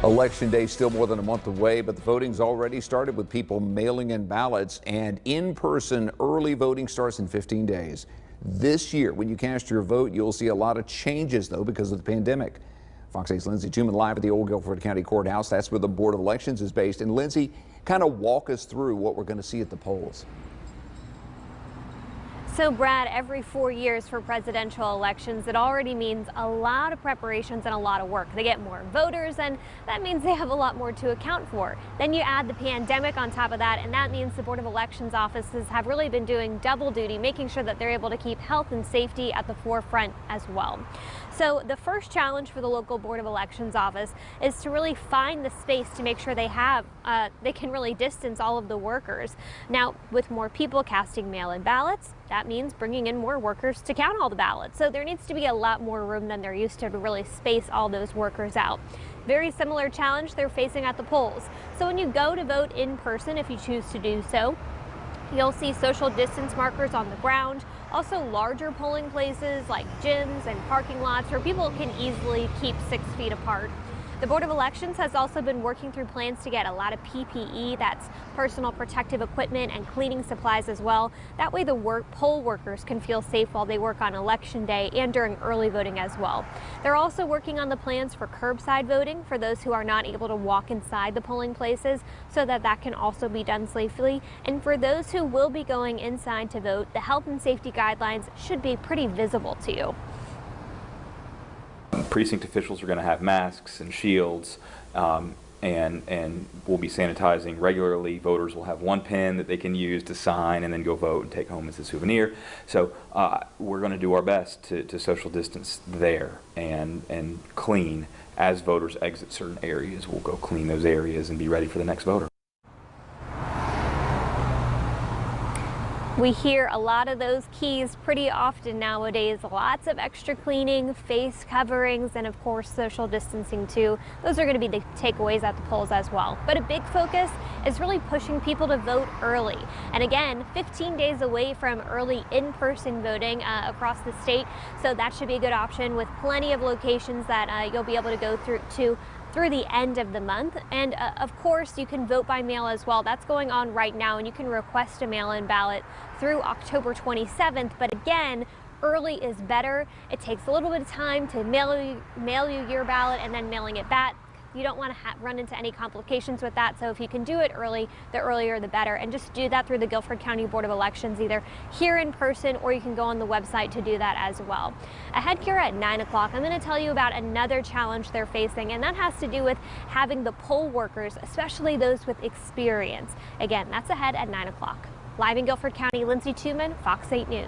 Election day still more than a month away, but the voting's already started with people mailing in ballots, and in-person early voting starts in 15 days. This year, when you cast your vote, you'll see a lot of changes, though, because of the pandemic. Fox 8's Lindsay Tuman live at the old Guilford County Courthouse. That's where the Board of Elections is based. And Lindsay, kind of walk us through what we're going to see at the polls. So Brad, every 4 years for presidential elections, it already means a lot of preparations and a lot of work. They get more voters, and that means they have a lot more to account for. Then you add the pandemic on top of that, and that means the Board of Elections offices have really been doing double duty, making sure that they're able to keep health and safety at the forefront as well. So the first challenge for the local Board of Elections office is to really find the space to make sure they can really distance all of the workers. Now, with more people casting mail-in ballots, that means bringing in more workers to count all the ballots. So there needs to be a lot more room than there used to really space all those workers out. Very similar challenge they're facing at the polls. So when you go to vote in person, if you choose to do so, you'll see social distance markers on the ground, also larger polling places like gyms and parking lots where people can easily keep 6 feet apart. The Board of Elections has also been working through plans to get a lot of PPE, that's personal protective equipment, and cleaning supplies as well. That way the poll workers can feel safe while they work on election day and during early voting as well. They're also working on the plans for curbside voting for those who are not able to walk inside the polling places, so that can also be done safely. And for those who will be going inside to vote, the health and safety guidelines should be pretty visible to you. Precinct officials are going to have masks and shields, and we'll be sanitizing regularly. Voters will have one pen that they can use to sign and then go vote and take home as a souvenir. So we're going to do our best to social distance there and clean. As voters exit certain areas, we'll go clean those areas and be ready for the next voter. We hear a lot of those keys pretty often nowadays. Lots of extra cleaning, face coverings, and of course social distancing too. Those are going to be the takeaways at the polls as well. But a big focus is really pushing people to vote early. And again, 15 days away from early in-person voting across the state. So that should be a good option, with plenty of locations that you'll be able to go through the end of the month. And of course you can vote by mail as well. That's going on right now, and you can request a mail-in ballot through October 27th. But again, early is better. It takes a little bit of time to mail you your ballot and then mailing it back. You don't want to run into any complications with that. So if you can do it early, the earlier the better. And just do that through the Guilford County Board of Elections, either here in person, or you can go on the website to do that as well. Ahead here at 9 o'clock, I'm going to tell you about another challenge they're facing, and that has to do with having the poll workers, especially those with experience. Again, that's ahead at 9 o'clock. Live in Guilford County, Lindsay Tuman, Fox 8 News.